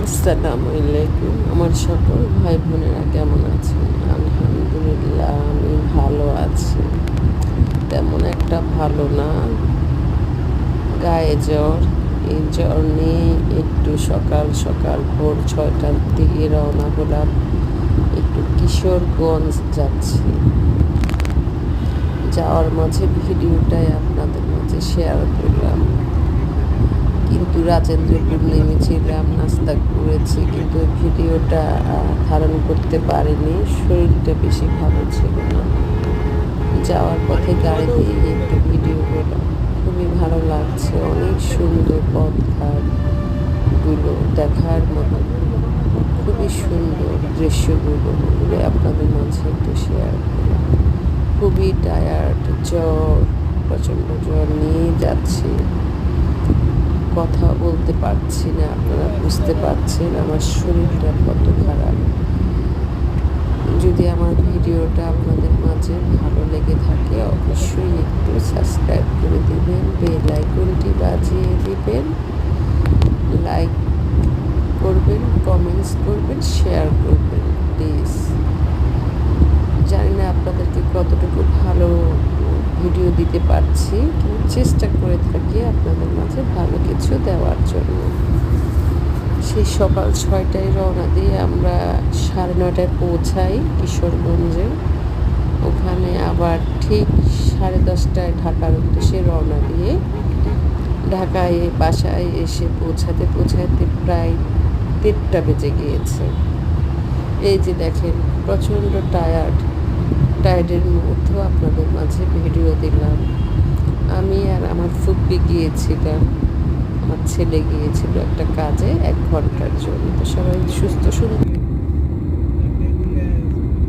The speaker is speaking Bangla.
আসসালামু আলাইকুম। আমার সকল ভাই বোনেরা কেমন আছেন? আলহামদুলিল্লাহ আমি ভালো আছি। তেমন একটা ভালো না, গায়ে জ্বর। এই জ্বর নিয়ে একটু সকাল সকাল ভোর 6টার দিকে রওনা হলাম, একটু কিশোরগঞ্জ যাচ্ছি। যাওয়ার মাঝে ভিডিওটাই আপনাদের মাঝে শেয়ার করলাম। কিন্তু রাজেন্দ্রপুর নেমেছিলাম, নাস্তা করেছি, কিন্তু ভিডিওটা ধারণ করতে পারিনি, শরীরটা বেশি ভালো ছিল না। যাওয়ার পথে গাড়ি দিয়ে একটু ভিডিও করলাম। খুবই ভালো লাগছে, অনেক সুন্দর পথঘাটগুলো দেখার মতো, খুবই সুন্দর দৃশ্যগুলো, ওগুলো আপনাদের মাঝে একটু শেয়ার করলাম। খুবই টায়ার্ড, জ্বর, প্রচণ্ড জ্বর নিয়ে যাচ্ছি, কথা বলতে পারছি না। আপনারা বুঝতে পারছেন আমার শরীরটা কত খারাপ। যদি আমার ভিডিওটা আপনাদের মাঝে ভালো লেগে থাকে অবশ্যই একটু সাবস্ক্রাইব করে দিবেন, বেল আইকনটি বাজিয়ে দিবেন, লাইক করবেন, কমেন্টস করবেন, শেয়ার করবেন প্লিজ। জানি না আপনাদেরকে কতটুকু ভালো ভিডিও দিতে পারছি, কিন্তু চেষ্টা করে থাকি আপনাদের মাঝে ভালো কিছু দেওয়ার জন্য। সেই সকাল 6টায় রওনা দিয়ে আমরা 9:30টায় পৌঁছাই কিশোরগঞ্জে। ওখানে আবার ঠিক 10:30টায় ঢাকার উদ্দেশ্যে রওনা দিয়ে ঢাকায় বাসায় এসে পৌঁছাতে প্রায় 1:30টা বেজে গিয়েছে। এই যে দেখেন, প্রচণ্ড টায়ার্ডের মধ্যেও আপনাদের মাঝে ভিডিও দিলাম। আমি আর আমার ফুপ্পি গিয়েছিলাম, আমার ছেলে গিয়েছিল একটা কাজে 1 ঘন্টার জন্য। তো সবাই সুস্থ সুন্দর